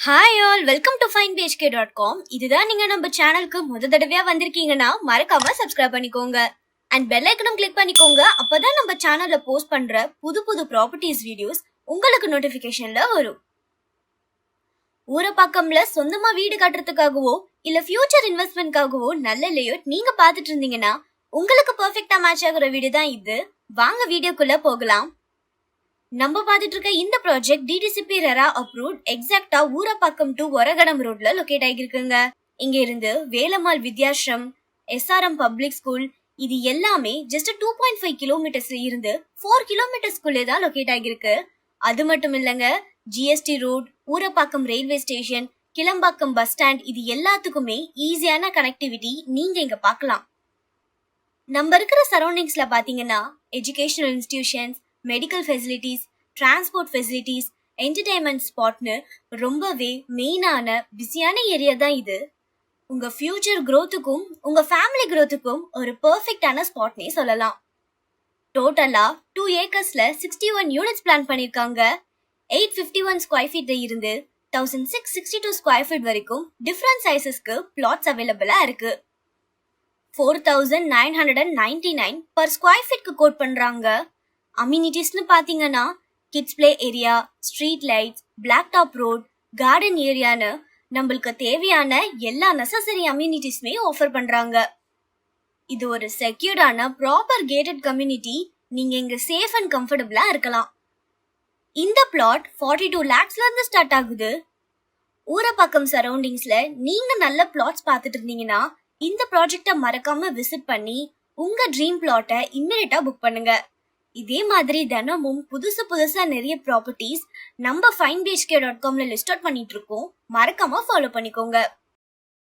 Hi all, welcome to finebhk.com. இதுதான் நீங்க நம்ம சேனலுக்கு முத தடவையா வந்திருக்கீங்கன்னா மறக்காம சப்ஸ்கிரைப் பண்ணிக்கோங்க அண்ட் பெல் ஐக்கனும் கிளிக் பண்ணிக்கோங்க. அப்பதான் நம்ம சேனல்ல போஸ்ட் பண்ற புது புது ப்ராப்பர்ட்டிஸ் வீடியோஸ் உங்களுக்கு நோட்டிபிகேஷன்ல வரும். ஊரப்பாக்கம்ல சொந்தமா வீடு கட்டுறதுக்காகவோ இல்ல ஃபியூச்சர் இன்வெஸ்ட்மெண்ட்காகவோ நல்ல லேஅவுட் நீங்க பாத்துட்டு இருந்தீங்கன்னா உங்களுக்கு பெர்ஃபெக்ட்டா மேட்ச் ஆகுற வீடு தான் இது. வாங்க வீடியோக்குள்ள போகலாம். நம்ம பார்த்துட்டு இருக்க இந்த ப்ராஜெக்ட் டிடிசிபி ரெரா அப்ரூவ்ட், எக்ஸாக்டா ஊரப்பாக்கம் டு ஒரகடம் ரோட்ல லொகேட் ஆகிருக்குங்க. இங்க இருந்து Velammal Vidyashram, SRM public school இது எல்லாமே ஜஸ்ட் 2.5 கிலோமீட்டர்ஸ்ல இருந்து 4 கிலோமீட்டர்ஸ்குள்ளே தான் லொகேட் ஆகிருக்கு. அது மட்டும் இல்லங்க, GST road, Urapakkam railway station, Kilambakkam bus stand இது எல்லாத்துக்குமே ஈஸியான கனெக்டிவிட்டி நீங்க இங்க பார்க்கலாம். நம்ம இருக்கிற சரௌண்டிங்ஸ்ல பாத்தீங்கன்னா educational institutions, medical facilities, transport facilities, entertainment ஸ்பாட்னு ரொம்பவே மெயினான பிஸியான ஏரியா தான் இது. உங்க ஃபியூச்சர் growthக்கும் உங்க ஃபேமிலி growthக்கும் ஒரு பெர்ஃபெக்ட்டான ஸ்பாட்னே சொல்லலாம். டோட்டலா 2 ஏக்கர்ஸ்ல 61 யூனிட்ஸ் பிளான் பண்ணிருக்காங்க. 851 ஸ்கொயர் ஃபீட்ல இருந்து 1662 ஸ்கொயர் ஃபீட் வரைக்கும் டிஃபரண்ட் சைசஸ்க்கு பிளாட்ஸ் அவைலபிளா இருக்கு. 4999 பர் ஸ்கொயர் ஃபீட்க்கு கோட் பண்றாங்க. அம்யூனிட்டிஸ்னு பாத்தீங்கன்னா kids play area, street lights, black top road, garden ஏரியான்னு நம்மளுக்கு தேவையான எல்லா நெசசரி அம்யூனிட்டிஸ்மே ஆஃபர் பண்றாங்க. இது ஒரு செக்யூர்டான ப்ராப்பர் கேட்டட் கம்யூனிட்டி. நீங்க இங்க சேஃப் அண்ட் கம்ஃபர்டபுளா இருக்கலாம். இந்த பிளாட் 42 lakhsல இருந்து ஸ்டார்ட் ஆகுது. ஊரப்பாக்கம் சரௌண்டிங்ஸ்ல நீங்க நல்ல பிளாட்ஸ் பார்த்துட்டு இருந்தீங்கன்னா இந்த ப்ராஜெக்டை மறக்காம விசிட் பண்ணி உங்க ட்ரீம் பிளாட்டை இம்மிடியட்டா புக் பண்ணுங்க. இதே மாதிரி தினமும் புதுசா நிறைய ப்ராப்பர்ட்டிஸ் நம்ம finebhk.comல லிஸ்ட் அவுட் பண்ணிட்டு இருக்கோம். மறக்காம ஃபாலோ பண்ணிக்கோங்க.